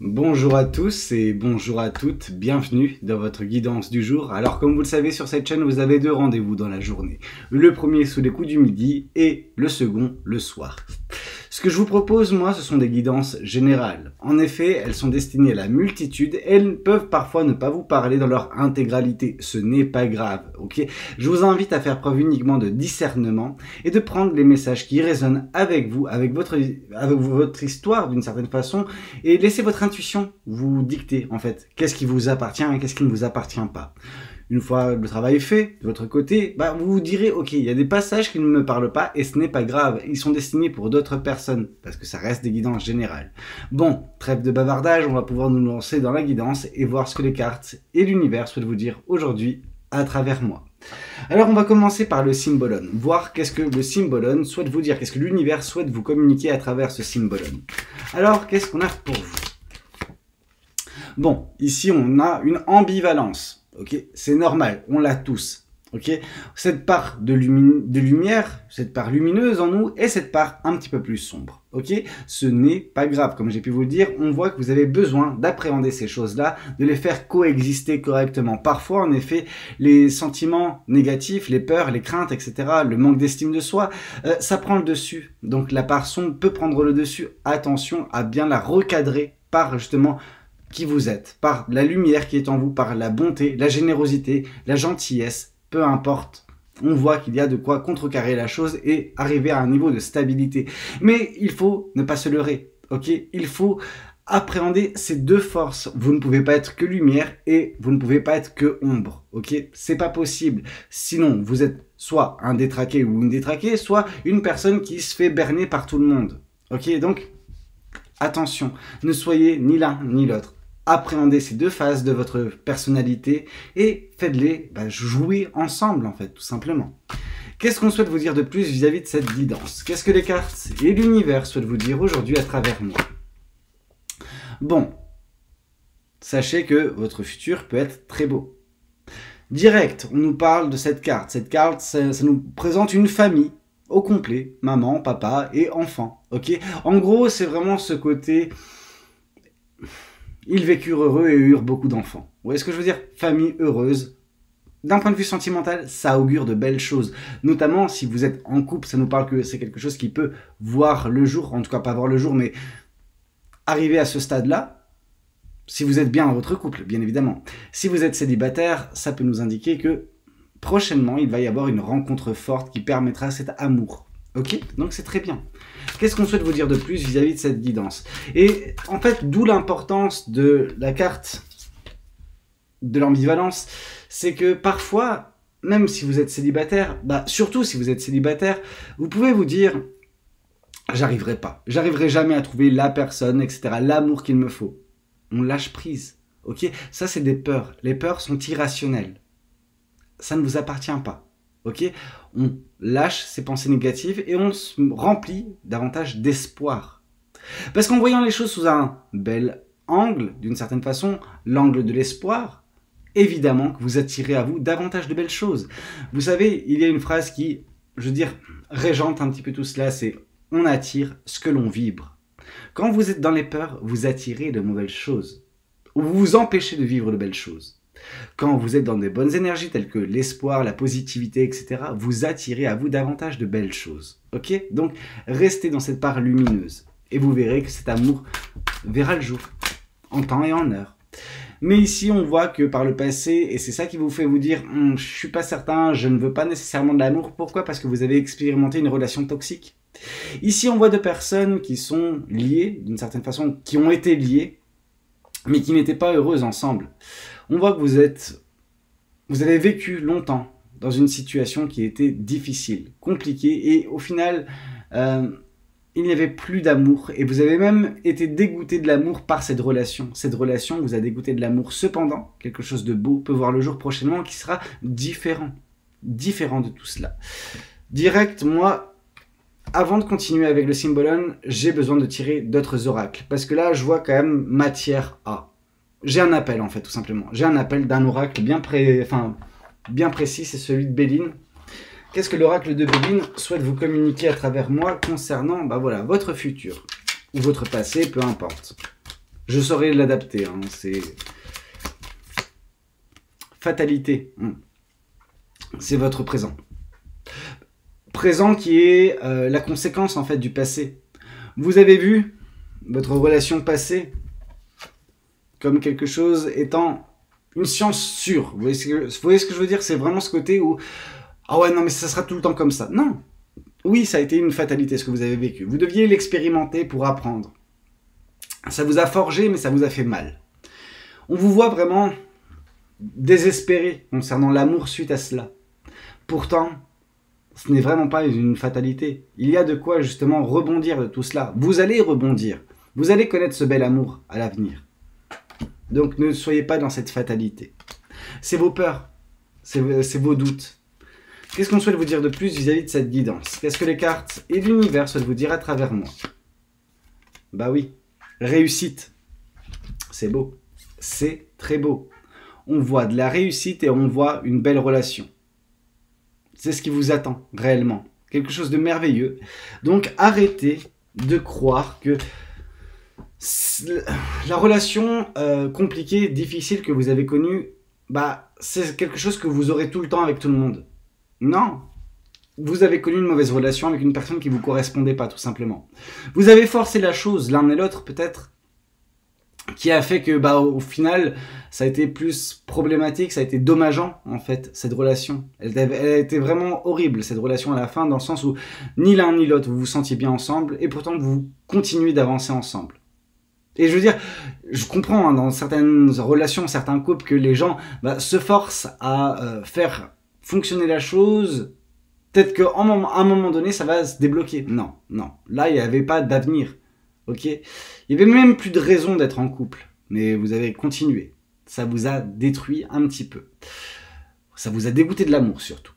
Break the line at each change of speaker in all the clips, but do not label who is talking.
Bonjour à tous et bonjour à toutes, bienvenue dans votre guidance du jour. Alors comme vous le savez sur cette chaîne, vous avez deux rendez-vous dans la journée. Le premier sous les coups du midi et le second le soir. Ce que je vous propose, moi, ce sont des guidances générales. En effet, elles sont destinées à la multitude et elles peuvent parfois ne pas vous parler dans leur intégralité. Ce n'est pas grave, ok? Je vous invite à faire preuve uniquement de discernement et de prendre les messages qui résonnent avec vous, avec votre histoire d'une certaine façon, et laissez votre intuition vous dicter, en fait, qu'est-ce qui vous appartient et qu'est-ce qui ne vous appartient pas. Une fois le travail fait, de votre côté, vous vous direz, ok, il y a des passages qui ne me parlent pas et ce n'est pas grave, ils sont destinés pour d'autres personnes, parce que ça reste des guidances générales. Bon, trêve de bavardage, on va pouvoir nous lancer dans la guidance et voir ce que les cartes et l'univers souhaitent vous dire aujourd'hui à travers moi. Alors on va commencer par le symbolone, voir qu'est-ce que le symbolone souhaite vous dire, qu'est-ce que l'univers souhaite vous communiquer à travers ce symbolone. Alors, qu'est-ce qu'on a pour vous? Bon, ici on a une ambivalence. Ok, c'est normal, on l'a tous. Ok, cette part de lumière, cette part lumineuse en nous et cette part un petit peu plus sombre. Ok, ce n'est pas grave, comme j'ai pu vous le dire, on voit que vous avez besoin d'appréhender ces choses-là, de les faire coexister correctement. Parfois, en effet, les sentiments négatifs, les peurs, les craintes, etc., le manque d'estime de soi, ça prend le dessus. Donc la part sombre peut prendre le dessus. Attention à bien la recadrer par justement qui vous êtes, par la lumière qui est en vous, par la bonté, la générosité, la gentillesse, peu importe. On voit qu'il y a de quoi contrecarrer la chose et arriver à un niveau de stabilité. Mais il faut ne pas se leurrer, ok? Il faut appréhender ces deux forces. Vous ne pouvez pas être que lumière et vous ne pouvez pas être que ombre, ok? C'est pas possible. Sinon, vous êtes soit un détraqué ou une détraquée, soit une personne qui se fait berner par tout le monde, ok? Donc, attention, ne soyez ni l'un ni l'autre. Appréhendez ces deux phases de votre personnalité et faites-les jouer ensemble, en fait, tout simplement. Qu'est-ce qu'on souhaite vous dire de plus vis-à-vis de cette guidance? Qu'est-ce que les cartes et l'univers souhaitent vous dire aujourd'hui à travers moi? Bon, sachez que votre futur peut être très beau. Direct, on nous parle de cette carte. Cette carte, ça nous présente une famille au complet, maman, papa et enfant. Ok. En gros, c'est vraiment ce côté... Ils vécurent heureux et eurent beaucoup d'enfants. Vous voyez ce que je veux dire? Famille heureuse. D'un point de vue sentimental, ça augure de belles choses. Notamment, si vous êtes en couple, ça nous parle que c'est quelque chose qui peut voir le jour. En tout cas, pas voir le jour, mais arriver à ce stade-là. Si vous êtes bien dans votre couple, bien évidemment. Si vous êtes célibataire, ça peut nous indiquer que prochainement, il va y avoir une rencontre forte qui permettra cet amour. Ok, donc c'est très bien. Qu'est-ce qu'on souhaite vous dire de plus vis-à-vis de cette guidance? Et en fait, d'où l'importance de la carte de l'ambivalence, c'est que parfois, même si vous êtes célibataire, surtout si vous êtes célibataire, vous pouvez vous dire « j'arriverai pas, j'arriverai jamais à trouver la personne, etc., l'amour qu'il me faut ». On lâche prise, ok? Ça, c'est des peurs. Les peurs sont irrationnelles. Ça ne vous appartient pas. Ok, on lâche ces pensées négatives et on se remplit davantage d'espoir. Parce qu'en voyant les choses sous un bel angle, d'une certaine façon, l'angle de l'espoir, évidemment que vous attirez à vous davantage de belles choses. Vous savez, il y a une phrase qui, je veux dire, régente un petit peu tout cela, c'est « on attire ce que l'on vibre ». Quand vous êtes dans les peurs, vous attirez de mauvaises choses, ou vous vous empêchez de vivre de belles choses. Quand vous êtes dans des bonnes énergies telles que l'espoir, la positivité, etc., vous attirez à vous davantage de belles choses. Ok? Donc, restez dans cette part lumineuse. Et vous verrez que cet amour verra le jour, en temps et en heure. Mais ici, on voit que par le passé, et c'est ça qui vous fait vous dire « je suis pas certain, je ne veux pas nécessairement de l'amour ». Pourquoi? Parce que vous avez expérimenté une relation toxique. Ici, on voit deux personnes qui sont liées, d'une certaine façon, qui ont été liées, mais qui n'étaient pas heureuses ensemble. On voit que vous avez vécu longtemps dans une situation qui était difficile, compliquée, et au final, il n'y avait plus d'amour, et vous avez même été dégoûté de l'amour par cette relation. Cette relation vous a dégoûté de l'amour. Cependant, quelque chose de beau peut voir le jour prochainement qui sera différent de tout cela. Direct, moi, avant de continuer avec le symbolone, j'ai besoin de tirer d'autres oracles, parce que là, je vois quand même matière à. J'ai un appel, en fait, tout simplement. J'ai un appel d'un oracle bien précis, c'est celui de Béline. Qu'est-ce que l'oracle de Béline souhaite vous communiquer à travers moi concernant, voilà, votre futur ou votre passé, peu importe. Je saurais l'adapter, hein, c'est... Fatalité, c'est votre présent. Présent qui est la conséquence en fait du passé. Vous avez vu votre relation passée comme quelque chose étant une science sûre. Vous voyez ce que je veux dire? C'est vraiment ce côté où ah ouais non mais ça sera tout le temps comme ça. Non. Oui, ça a été une fatalité ce que vous avez vécu. Vous deviez l'expérimenter pour apprendre. Ça vous a forgé mais ça vous a fait mal. On vous voit vraiment désespéré concernant l'amour suite à cela. Pourtant, ce n'est vraiment pas une fatalité. Il y a de quoi justement rebondir de tout cela. Vous allez rebondir. Vous allez connaître ce bel amour à l'avenir. Donc ne soyez pas dans cette fatalité. C'est vos peurs. C'est vos doutes. Qu'est-ce qu'on souhaite vous dire de plus vis-à-vis de cette guidance? Qu'est-ce que les cartes et l'univers souhaitent vous dire à travers moi? Bah oui. Réussite. C'est beau. C'est très beau. On voit de la réussite et on voit une belle relation. C'est ce qui vous attend, réellement. Quelque chose de merveilleux. Donc, arrêtez de croire que la relation compliquée, difficile que vous avez connue, bah, c'est quelque chose que vous aurez tout le temps avec tout le monde. Non. Vous avez connu une mauvaise relation avec une personne qui ne vous correspondait pas, tout simplement. Vous avez forcé la chose, l'un et l'autre, peut-être, qui a fait que, bah, au final, ça a été plus problématique, ça a été dommageant, en fait, cette relation. Elle a été vraiment horrible, cette relation, à la fin, dans le sens où ni l'un ni l'autre vous vous sentiez bien ensemble, et pourtant vous continuez d'avancer ensemble. Et je veux dire, je comprends, hein, dans certaines relations, certains couples, que les gens se forcent à faire fonctionner la chose. Peut-être qu'à un moment donné, ça va se débloquer. Non, non. Là, il n'y avait pas d'avenir. Ok? Il n'y avait même plus de raison d'être en couple. Mais vous avez continué. Ça vous a détruit un petit peu. Ça vous a dégoûté de l'amour, surtout.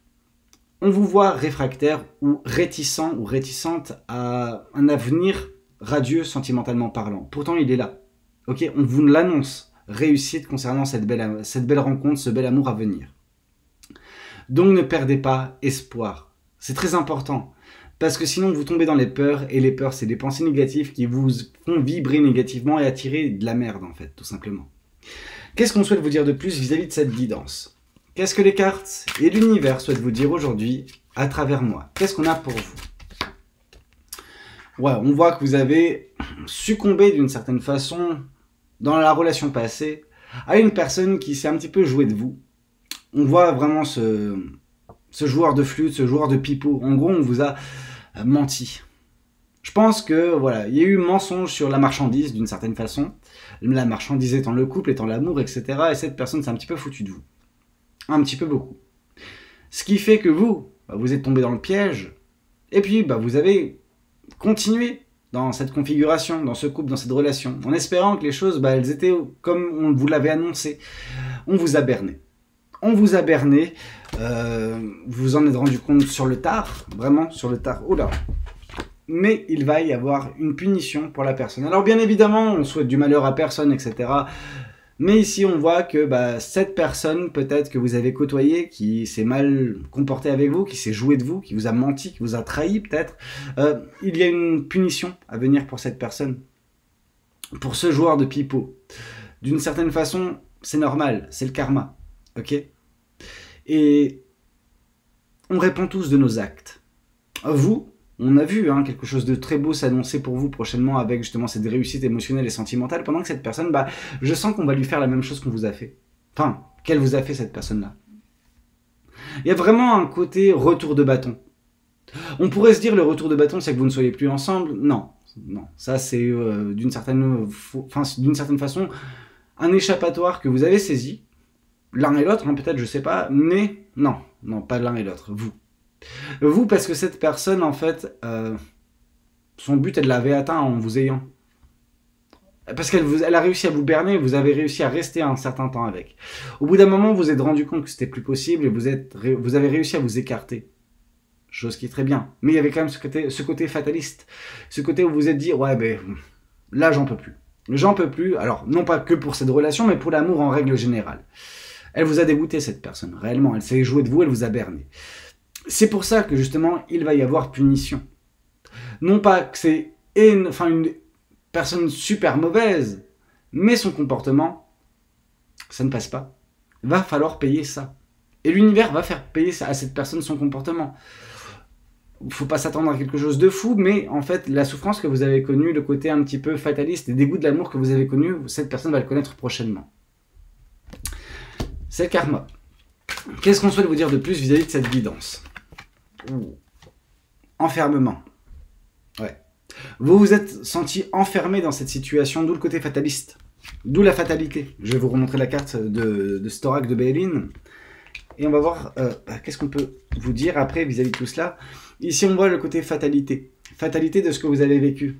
On vous voit réfractaire ou réticent ou réticente à un avenir radieux, sentimentalement parlant. Pourtant, il est là. Ok? On vous l'annonce. Réussite concernant cette belle rencontre, ce bel amour à venir. Donc, ne perdez pas espoir. C'est très important. Parce que sinon, vous tombez dans les peurs. Et les peurs, c'est des pensées négatives qui vous font vibrer négativement et attirer de la merde, en fait, tout simplement. Qu'est-ce qu'on souhaite vous dire de plus vis-à-vis de cette guidance? Qu'est-ce que les cartes et l'univers souhaitent vous dire aujourd'hui à travers moi? Qu'est-ce qu'on a pour vous? Ouais, on voit que vous avez succombé d'une certaine façon dans la relation passée à une personne qui s'est un petit peu jouée de vous. On voit vraiment ce joueur de flûte, ce joueur de pipeau. En gros, on vous a menti. Je pense que voilà, il y a eu mensonge sur la marchandise d'une certaine façon. La marchandise étant le couple, étant l'amour, etc. Et cette personne s'est un petit peu foutue de vous. Un petit peu beaucoup. Ce qui fait que vous êtes tombé dans le piège. Et puis, vous avez continué dans cette configuration, dans ce couple, dans cette relation. En espérant que les choses, elles étaient comme on vous l'avait annoncé. On vous a berné. On vous a berné. Vous en êtes rendu compte sur le tard. Vraiment, sur le tard. Oh là. Mais il va y avoir une punition pour la personne. Alors bien évidemment, on souhaite du malheur à personne, etc. Mais ici, on voit que cette personne, peut-être que vous avez côtoyé, qui s'est mal comportée avec vous, qui s'est joué de vous, qui vous a menti, qui vous a trahi peut-être, il y a une punition à venir pour cette personne. Pour ce joueur de pipeau. D'une certaine façon, c'est normal, c'est le karma. Ok? Et on répond tous de nos actes. Vous, on a vu quelque chose de très beau s'annoncer pour vous prochainement avec justement cette réussite émotionnelle et sentimentale, pendant que cette personne, je sens qu'on va lui faire la même chose qu'on vous a fait. Enfin, qu'elle vous a fait cette personne-là. Il y a vraiment un côté retour de bâton. On pourrait se dire le retour de bâton, c'est que vous ne soyez plus ensemble. Non, non. Ça, c'est d'une certaine façon un échappatoire que vous avez saisi. L'un et l'autre, peut-être, je sais pas, mais non, pas l'un et l'autre, vous. Vous, parce que cette personne, en fait, son but, elle l'avait atteint en vous ayant. Parce qu'elle a réussi à vous berner, vous avez réussi à rester un certain temps avec. Au bout d'un moment, vous vous êtes rendu compte que c'était plus possible et vous avez réussi à vous écarter. Chose qui est très bien. Mais il y avait quand même ce côté fataliste. Ce côté où vous vous êtes dit, ouais, là, j'en peux plus. J'en peux plus. Alors, non pas que pour cette relation, mais pour l'amour en règle générale. Elle vous a dégoûté, cette personne, réellement. Elle s'est jouée de vous, elle vous a berné. C'est pour ça que, justement, il va y avoir punition. Non pas que c'est une personne super mauvaise, Mais son comportement, ça ne passe pas. Va falloir payer ça. Et l'univers va faire payer à cette personne son comportement. Il ne faut pas s'attendre à quelque chose de fou, mais en fait, la souffrance que vous avez connue, le côté un petit peu fataliste et dégoût de l'amour que vous avez connu, cette personne va le connaître prochainement. C'est le karma. Qu'est-ce qu'on souhaite vous dire de plus vis-à-vis de cette guidance? Enfermement. Ouais. Vous vous êtes senti enfermé dans cette situation, d'où le côté fataliste. D'où la fatalité. Je vais vous remontrer la carte de Storak de Béline. Et on va voir qu'est-ce qu'on peut vous dire après vis-à-vis de tout cela. Ici, on voit le côté fatalité. Fatalité de ce que vous avez vécu.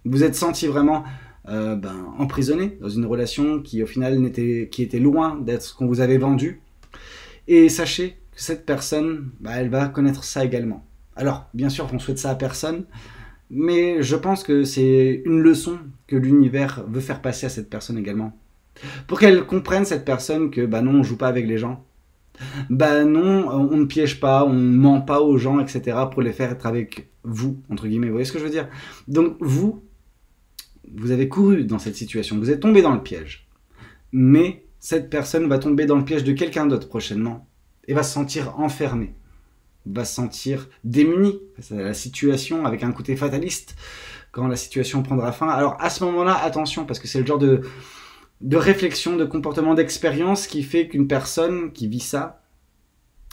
Vous êtes senti vraiment emprisonné dans une relation qui, au final, qui était loin d'être ce qu'on vous avait vendu. Et sachez que cette personne, elle va connaître ça également. Alors, bien sûr, on souhaite ça à personne, mais je pense que c'est une leçon que l'univers veut faire passer à cette personne également. Pour qu'elle comprenne, cette personne, que non, on ne joue pas avec les gens. Non, on ne piège pas, on ne ment pas aux gens, etc. pour les faire être avec vous, entre guillemets. Vous voyez ce que je veux dire? Donc, vous avez couru dans cette situation, vous êtes tombé dans le piège. Mais cette personne va tomber dans le piège de quelqu'un d'autre prochainement et va se sentir enfermée, va se sentir démunie face à la situation avec un côté fataliste quand la situation prendra fin. Alors à ce moment-là, attention, parce que c'est le genre de réflexion, de comportement, d'expérience qui fait qu'une personne qui vit ça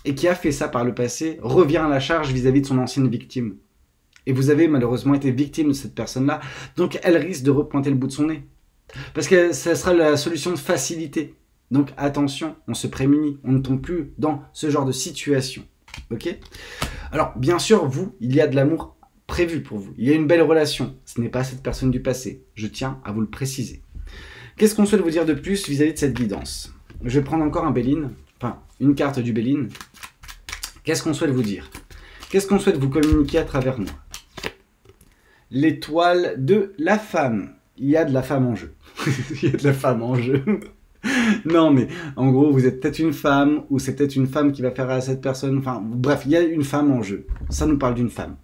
et qui a fait ça par le passé revient à la charge vis-à-vis de son ancienne victime. Et vous avez malheureusement été victime de cette personne-là, donc elle risque de repointer le bout de son nez. Parce que ça sera la solution de facilité. Donc attention, on se prémunit, on ne tombe plus dans ce genre de situation. Ok? Alors bien sûr, il y a de l'amour prévu pour vous. Il y a une belle relation. Ce n'est pas cette personne du passé. Je tiens à vous le préciser. Qu'est-ce qu'on souhaite vous dire de plus vis-à-vis de cette guidance? Je vais prendre encore un Béline, enfin une carte du Béline. Qu'est-ce qu'on souhaite vous dire? Qu'est-ce qu'on souhaite vous communiquer à travers moi? L'étoile de la femme. Il y a de la femme en jeu. Il y a de la femme en jeu. Non, mais en gros, vous êtes peut-être une femme, ou c'est peut-être une femme qui va faire à cette personne. Enfin, bref, il y a une femme en jeu. Ça nous parle d'une femme.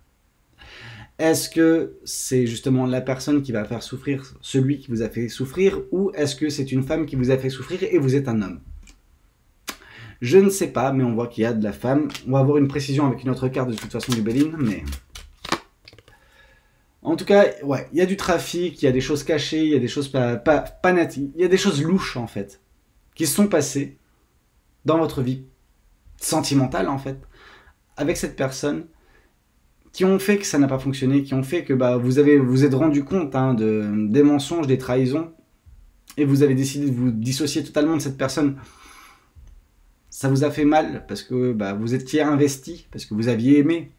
Est-ce que c'est justement la personne qui va faire souffrir celui qui vous a fait souffrir, ou est-ce que c'est une femme qui vous a fait souffrir et vous êtes un homme? Je ne sais pas, mais on voit qu'il y a de la femme. On va avoir une précision avec une autre carte de toute façon du Béline, mais... En tout cas, ouais, il y a du trafic, il y a des choses cachées, il y a des choses pas nettes, il y a des choses louches en fait, qui se sont passées dans votre vie sentimentale en fait, avec cette personne, qui ont fait que ça n'a pas fonctionné, qui ont fait que vous êtes rendu compte des mensonges, des trahisons, et vous avez décidé de vous dissocier totalement de cette personne. Ça vous a fait mal parce que vous étiez investi, parce que vous aviez aimé,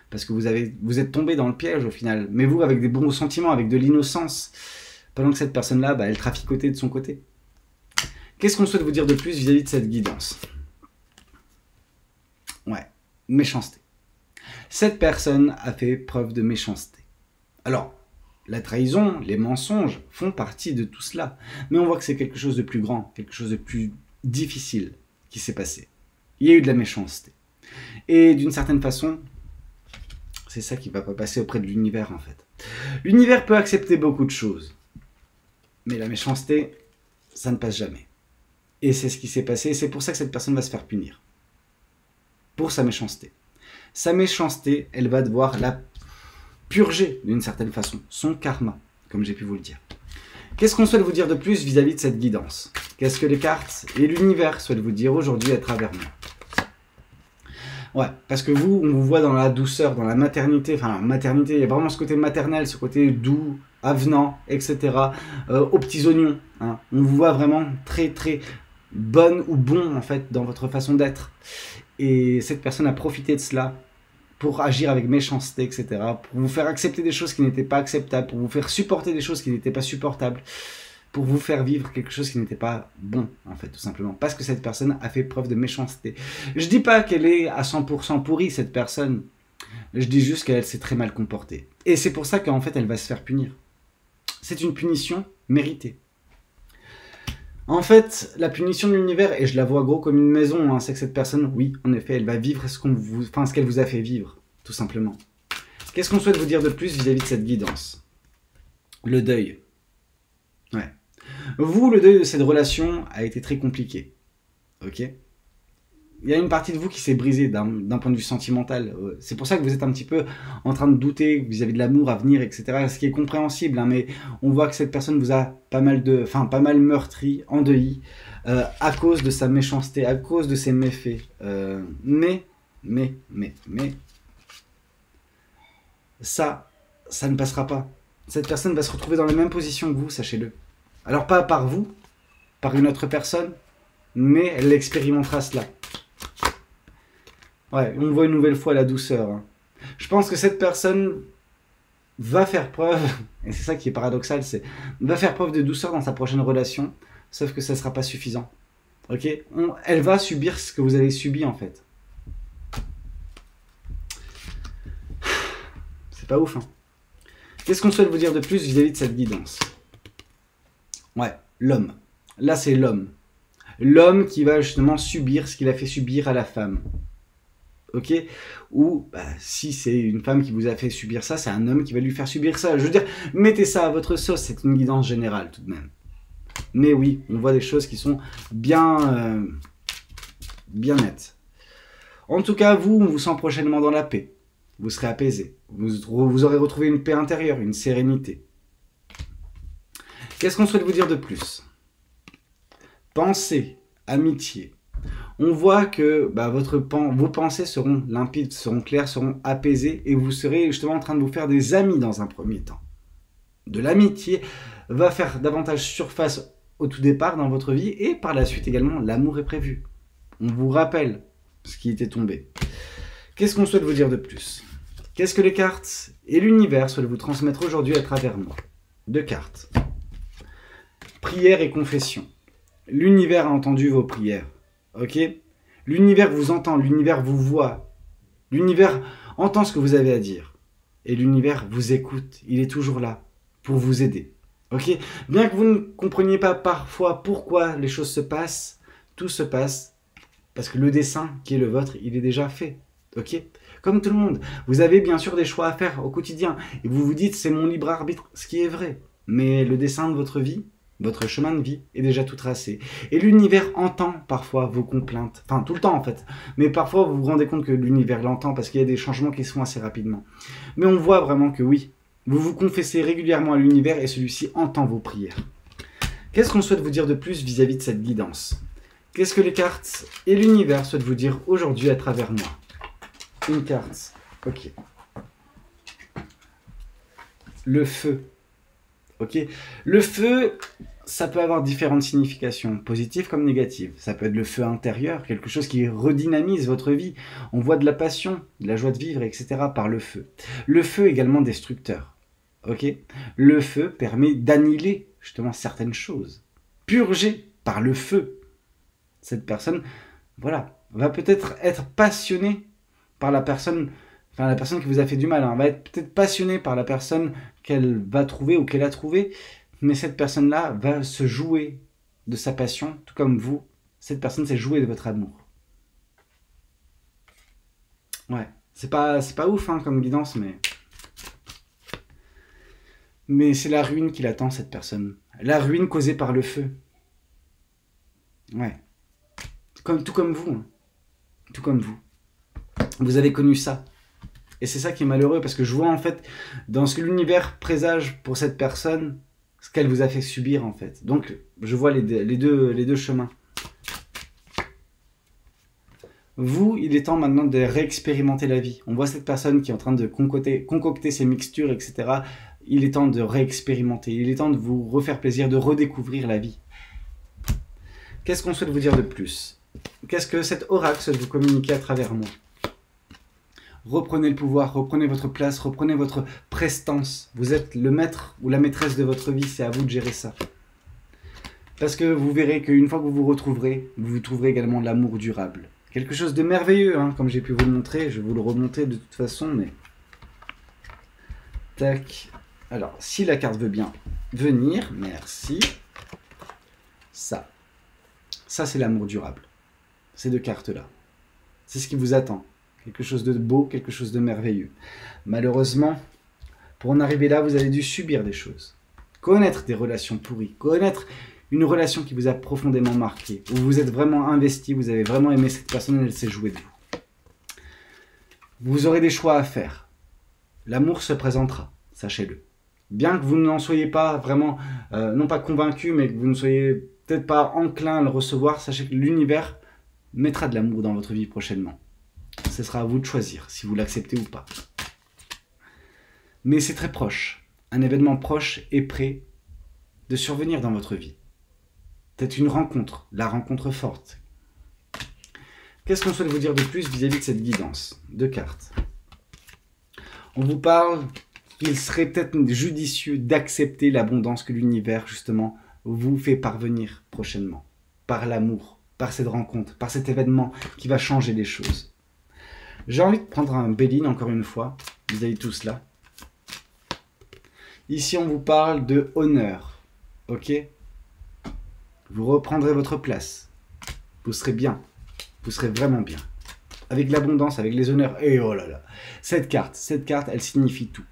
parce que vous êtes tombé dans le piège au final. Mais vous, avec des bons sentiments, avec de l'innocence, pendant que cette personne-là, elle traficotait de son côté. Qu'est-ce qu'on souhaite vous dire de plus vis-à-vis de cette guidance? Ouais, méchanceté. Cette personne a fait preuve de méchanceté. Alors, la trahison, les mensonges font partie de tout cela. Mais on voit que c'est quelque chose de plus grand, quelque chose de plus difficile qui s'est passé. Il y a eu de la méchanceté. Et d'une certaine façon... c'est ça qui ne va pas passer auprès de l'univers en fait. L'univers peut accepter beaucoup de choses. Mais la méchanceté, ça ne passe jamais. Et c'est ce qui s'est passé. Et c'est pour ça que cette personne va se faire punir. Pour sa méchanceté. Sa méchanceté, elle va devoir la purger d'une certaine façon. Son karma, comme j'ai pu vous le dire. Qu'est-ce qu'on souhaite vous dire de plus vis-à-vis de cette guidance? Qu'est-ce que les cartes et l'univers souhaitent vous dire aujourd'hui à travers moi? Ouais, parce que vous, on vous voit dans la douceur, dans la maternité, il y a vraiment ce côté maternel, ce côté doux, avenant, etc. Aux petits oignons, hein. On vous voit vraiment très très bonne ou bon en fait dans votre façon d'être. Et cette personne a profité de cela pour agir avec méchanceté, etc. Pour vous faire accepter des choses qui n'étaient pas acceptables, pour vous faire supporter des choses qui n'étaient pas supportables, pour vous faire vivre quelque chose qui n'était pas bon, en fait, tout simplement. Parce que cette personne a fait preuve de méchanceté. Je dis pas qu'elle est à 100% pourrie, cette personne. Je dis juste qu'elle s'est très mal comportée. Et c'est pour ça qu'en fait, elle va se faire punir. C'est une punition méritée. En fait, la punition de l'univers, et je la vois gros comme une maison, hein, c'est que cette personne, oui, en effet, elle va vivre ce qu'elle vous a fait vivre, tout simplement. Qu'est-ce qu'on souhaite vous dire de plus vis-à-vis de cette guidance? Le deuil. Ouais. Vous, le deuil de cette relation a été très compliqué. Ok? Il y a une partie de vous qui s'est brisée d'un point de vue sentimental. C'est pour ça que vous êtes un petit peu en train de douter vis-à-vis de l'amour à venir, etc. Ce qui est compréhensible, hein, mais on voit que cette personne vous a pas mal meurtri, endeuillé, à cause de sa méchanceté, à cause de ses méfaits. Mais, ça ne passera pas. Cette personne va se retrouver dans la même position que vous, sachez-le. Alors pas par vous, par une autre personne, mais elle expérimentera cela. Ouais, on voit une nouvelle fois la douceur. Hein. Je pense que cette personne va faire preuve, et c'est ça qui est paradoxal, va faire preuve de douceur dans sa prochaine relation, sauf que ça ne sera pas suffisant. Ok? Elle va subir ce que vous avez subi en fait. C'est pas ouf, hein? Qu'est-ce qu'on souhaite vous dire de plus vis-à-vis de cette guidance? Ouais, l'homme. Là, c'est l'homme. L'homme qui va justement subir ce qu'il a fait subir à la femme. Ok? Ou si c'est une femme qui vous a fait subir ça, c'est un homme qui va lui faire subir ça. Je veux dire, mettez ça à votre sauce, c'est une guidance générale tout de même. Mais oui, on voit des choses qui sont bien nettes. En tout cas, vous, on vous sent prochainement dans la paix. Vous serez apaisé. Vous aurez retrouvé une paix intérieure, une sérénité. Qu'est-ce qu'on souhaite vous dire de plus? Pensée, amitié. On voit que vos pensées seront limpides, seront claires, seront apaisées et vous serez justement en train de vous faire des amis dans un premier temps. De l'amitié va faire davantage surface au tout départ dans votre vie et par la suite également l'amour est prévu. On vous rappelle ce qui était tombé. Qu'est-ce qu'on souhaite vous dire de plus? Qu'est-ce que les cartes et l'univers souhaitent vous transmettre aujourd'hui à travers moi? 2 cartes. Prière et confession. L'univers a entendu vos prières. Ok? L'univers vous entend, l'univers vous voit. L'univers entend ce que vous avez à dire. Et l'univers vous écoute. Il est toujours là pour vous aider. Ok? Bien que vous ne compreniez pas parfois pourquoi les choses se passent, tout se passe parce que le dessein qui est le vôtre, il est déjà fait. Ok? Comme tout le monde. Vous avez bien sûr des choix à faire au quotidien. Et vous vous dites, c'est mon libre arbitre, ce qui est vrai. Mais le dessein de votre vie, votre chemin de vie est déjà tout tracé. Et l'univers entend parfois vos complaintes. Enfin, tout le temps en fait. Mais parfois, vous vous rendez compte que l'univers l'entend parce qu'il y a des changements qui se font assez rapidement. Mais on voit vraiment que oui, vous vous confessez régulièrement à l'univers et celui-ci entend vos prières. Qu'est-ce qu'on souhaite vous dire de plus vis-à-vis de cette guidance? Qu'est-ce que les cartes et l'univers souhaitent vous dire aujourd'hui à travers moi? Une carte. Ok. Le feu. Ok, le feu, ça peut avoir différentes significations, positives comme négatives. Ça peut être le feu intérieur, quelque chose qui redynamise votre vie. On voit de la passion, de la joie de vivre, etc. par le feu. Le feu est également destructeur. Ok, le feu permet d'annihiler justement certaines choses. Purgé par le feu. Cette personne, voilà, va peut-être être passionnée par la personne qui vous a fait du mal, hein, va être peut-être passionnée par la personne qu'elle va trouver ou qu'elle a trouvée, mais cette personne-là va se jouer de sa passion, tout comme vous, cette personne s'est jouée de votre amour. Ouais, c'est pas ouf hein, comme guidance, mais c'est la ruine qui l'attend, cette personne. La ruine causée par le feu. Ouais. Tout comme vous. Hein. Tout comme vous. Vous avez connu ça. Et c'est ça qui est malheureux, parce que je vois en fait, dans ce que l'univers présage pour cette personne, ce qu'elle vous a fait subir en fait. Donc, je vois les deux chemins. Vous, il est temps maintenant de réexpérimenter la vie. On voit cette personne qui est en train de concocter ses mixtures, etc. Il est temps de réexpérimenter. Il est temps de vous refaire plaisir, de redécouvrir la vie. Qu'est-ce qu'on souhaite vous dire de plus? Qu'est-ce que cet oracle souhaite vous communiquer à travers moi? Reprenez le pouvoir, reprenez votre place, reprenez votre prestance. Vous êtes le maître ou la maîtresse de votre vie, c'est à vous de gérer ça. Parce que vous verrez qu'une fois que vous vous retrouverez, vous trouverez également l'amour durable. Quelque chose de merveilleux, hein, comme j'ai pu vous le montrer. Je vais vous le remonter de toute façon, mais... Tac. Alors, si la carte veut bien venir, merci. Ça, c'est l'amour durable. Ces 2 cartes-là. C'est ce qui vous attend. Quelque chose de beau, quelque chose de merveilleux. Malheureusement, pour en arriver là, vous avez dû subir des choses. Connaître des relations pourries. Connaître une relation qui vous a profondément marqué, où vous êtes vraiment investi, vous avez vraiment aimé cette personne, elle s'est jouée de vous. Vous aurez des choix à faire. L'amour se présentera, sachez-le. Bien que vous n'en soyez pas vraiment, non pas convaincu, mais que vous ne soyez peut-être pas enclin à le recevoir, sachez que l'univers mettra de l'amour dans votre vie prochainement. Ce sera à vous de choisir si vous l'acceptez ou pas. Mais c'est très proche. Un événement proche est prêt de survenir dans votre vie. Peut-être une rencontre, la rencontre forte. Qu'est-ce qu'on souhaite vous dire de plus vis-à-vis de cette guidance de cartes? On vous parle qu'il serait peut-être judicieux d'accepter l'abondance que l'univers, justement, vous fait parvenir prochainement. Par l'amour, par cette rencontre, par cet événement qui va changer les choses. J'ai envie de prendre un Béline, encore une fois, vis-à-vis de tout cela. Ici, on vous parle de honneur, ok? Vous reprendrez votre place. Vous serez bien. Vous serez vraiment bien. Avec l'abondance, avec les honneurs. Et oh là là. Cette carte, elle signifie tout.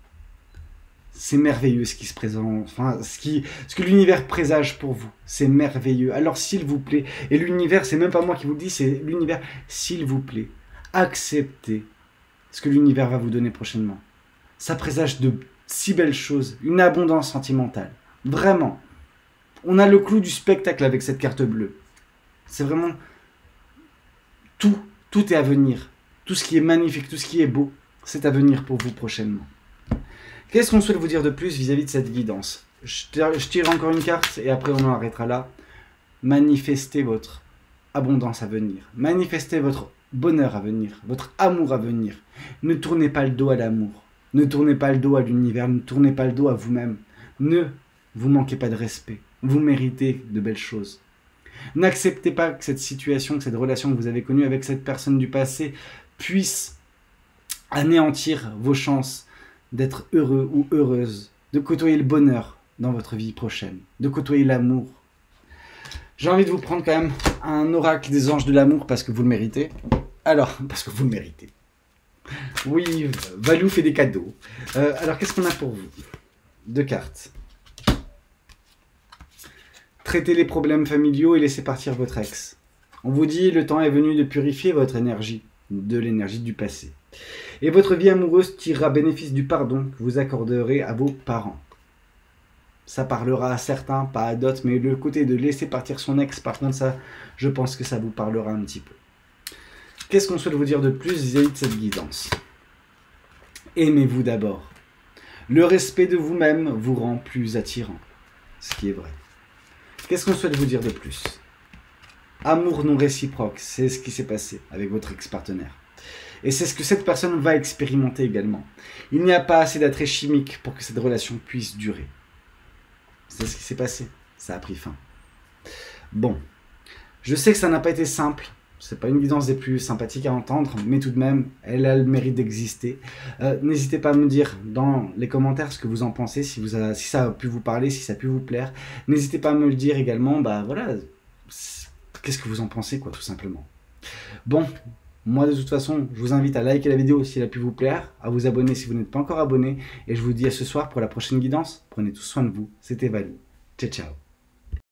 C'est merveilleux ce qui se présente. Enfin, ce que l'univers présage pour vous. C'est merveilleux. Alors, s'il vous plaît, et l'univers, c'est même pas moi qui vous le dis, c'est l'univers. S'il vous plaît, acceptez ce que l'univers va vous donner prochainement. Ça présage de si belles choses. Une abondance sentimentale. Vraiment. On a le clou du spectacle avec cette carte bleue. C'est vraiment... Tout est à venir. Tout ce qui est magnifique, tout ce qui est beau, c'est à venir pour vous prochainement. Qu'est-ce qu'on souhaite vous dire de plus vis-à-vis de cette guidance? Je tire encore une carte et après on en arrêtera là. Manifestez votre abondance à venir. Manifestez votre bonheur à venir, votre amour à venir. Ne tournez pas le dos à l'amour. Ne tournez pas le dos à l'univers. Ne tournez pas le dos à vous-même. Ne vous manquez pas de respect. Vous méritez de belles choses. N'acceptez pas que cette situation, que cette relation que vous avez connue avec cette personne du passé puisse anéantir vos chances d'être heureux ou heureuse, de côtoyer le bonheur dans votre vie prochaine, de côtoyer l'amour. J'ai envie de vous prendre quand même un oracle des anges de l'amour parce que vous le méritez. Alors, parce que vous le méritez. Oui, Valou fait des cadeaux. Alors, qu'est-ce qu'on a pour vous? 2 cartes. Traitez les problèmes familiaux et laissez partir votre ex. On vous dit, le temps est venu de purifier votre énergie, de l'énergie du passé. Et votre vie amoureuse tirera bénéfice du pardon que vous accorderez à vos parents. Ça parlera à certains, pas à d'autres, mais le côté de laisser partir son ex, par contre, ça, je pense que ça vous parlera un petit peu. Qu'est-ce qu'on souhaite vous dire de plus vis-à-vis de cette guidance? Aimez-vous d'abord. Le respect de vous-même vous rend plus attirant, ce qui est vrai. Qu'est-ce qu'on souhaite vous dire de plus? Amour non réciproque, c'est ce qui s'est passé avec votre ex-partenaire. Et c'est ce que cette personne va expérimenter également. Il n'y a pas assez d'attrait chimique pour que cette relation puisse durer. C'est ce qui s'est passé. Ça a pris fin. Bon, je sais que ça n'a pas été simple. C'est pas une guidance des plus sympathiques à entendre, mais tout de même, elle a le mérite d'exister. N'hésitez pas à me dire dans les commentaires ce que vous en pensez, si ça a pu vous parler, si ça a pu vous plaire. N'hésitez pas à me le dire également, bah voilà, qu'est-ce que vous en pensez, quoi, tout simplement. Bon, moi de toute façon, je vous invite à liker la vidéo si elle a pu vous plaire, à vous abonner si vous n'êtes pas encore abonné, et je vous dis à ce soir pour la prochaine guidance. Prenez tous soin de vous, c'était Valou. Ciao, ciao.